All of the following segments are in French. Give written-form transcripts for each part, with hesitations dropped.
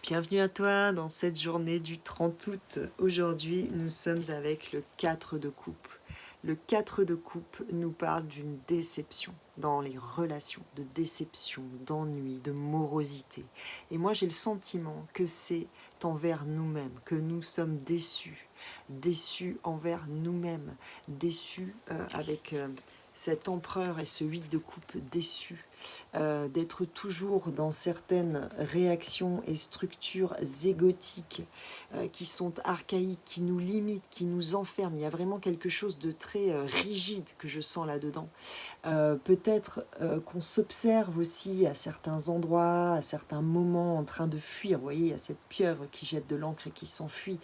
Bienvenue à toi dans cette journée du 30 août. Aujourd'hui, nous sommes avec le 4 de coupe. Le 4 de coupe nous parle d'une déception dans les relations, de déception, d'ennui, de morosité. Et moi, j'ai le sentiment que c'est envers nous-mêmes, que nous sommes déçus. Déçus envers nous-mêmes, déçus avec cet empereur et ce 8 de coupe déçu, d'être toujours dans certaines réactions et structures égotiques qui sont archaïques, qui nous limitent, qui nous enferment. Il y a vraiment quelque chose de très rigide que je sens là-dedans. Peut-être qu'on s'observe aussi à certains endroits, à certains moments en train de fuir. Vous voyez, il y a cette pieuvre qui jette de l'encre et qui s'enfuit,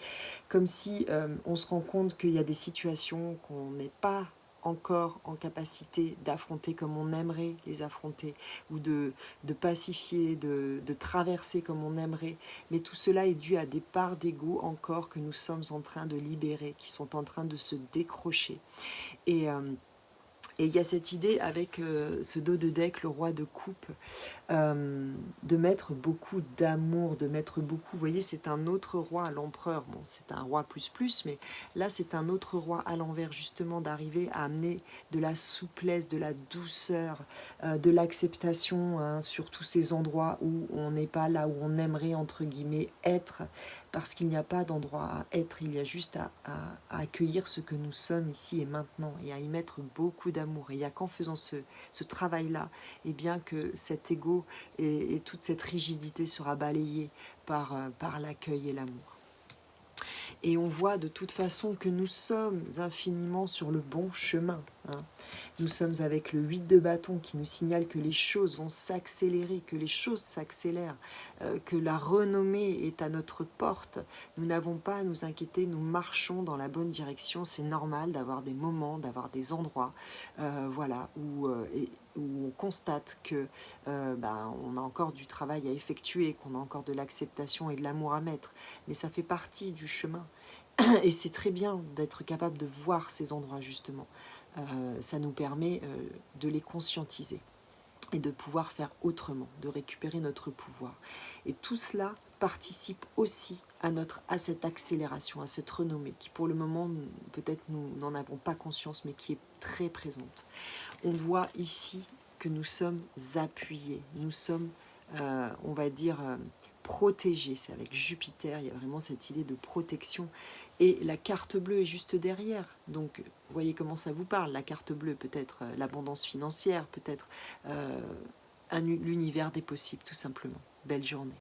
comme si on se rend compte qu'il y a des situations qu'on n'est pas encore en capacité d'affronter comme on aimerait les affronter, ou de pacifier, de traverser comme on aimerait. Mais tout cela est dû à des parts d'ego encore que nous sommes en train de libérer, qui sont en train de se décrocher. Et il y a cette idée avec ce dos de deck, le roi de coupe, de mettre beaucoup d'amour, de mettre beaucoup, vous voyez, c'est un autre roi, l'empereur, bon, c'est un roi plus, mais là, c'est un autre roi à l'envers, justement, d'arriver à amener de la souplesse, de la douceur, de l'acceptation, hein, sur tous ces endroits où on n'est pas là où on aimerait, entre guillemets, être, parce qu'il n'y a pas d'endroit à être, il y a juste à accueillir ce que nous sommes ici et maintenant, et à y mettre beaucoup d'amour. Et il n'y a qu'en faisant ce travail-là, eh bien que cet ego et toute cette rigidité sera balayée par l'accueil et l'amour. Et on voit de toute façon que nous sommes infiniment sur le bon chemin. Hein. Nous sommes avec le 8 de bâton qui nous signale que les choses vont s'accélérer, que les choses s'accélèrent, que la renommée est à notre porte. Nous n'avons pas à nous inquiéter, nous marchons dans la bonne direction. C'est normal d'avoir des moments, d'avoir des endroits voilà, où on constate que on a encore du travail à effectuer, qu'on a encore de l'acceptation et de l'amour à mettre. Mais ça fait partie du chemin. Et c'est très bien d'être capable de voir ces endroits, justement. Ça nous permet de les conscientiser et de pouvoir faire autrement, de récupérer notre pouvoir. Et tout cela participe aussi à cette accélération, à cette renommée, qui pour le moment, peut-être nous n'en avons pas conscience, mais qui est très présente. On voit ici que nous sommes appuyés, nous sommes, on va dire, protégés. C'est avec Jupiter, il y a vraiment cette idée de protection. Et la carte bleue est juste derrière. Donc, vous voyez comment ça vous parle. La carte bleue, peut-être l'abondance financière, peut-être l'univers des possibles, tout simplement. Belle journée.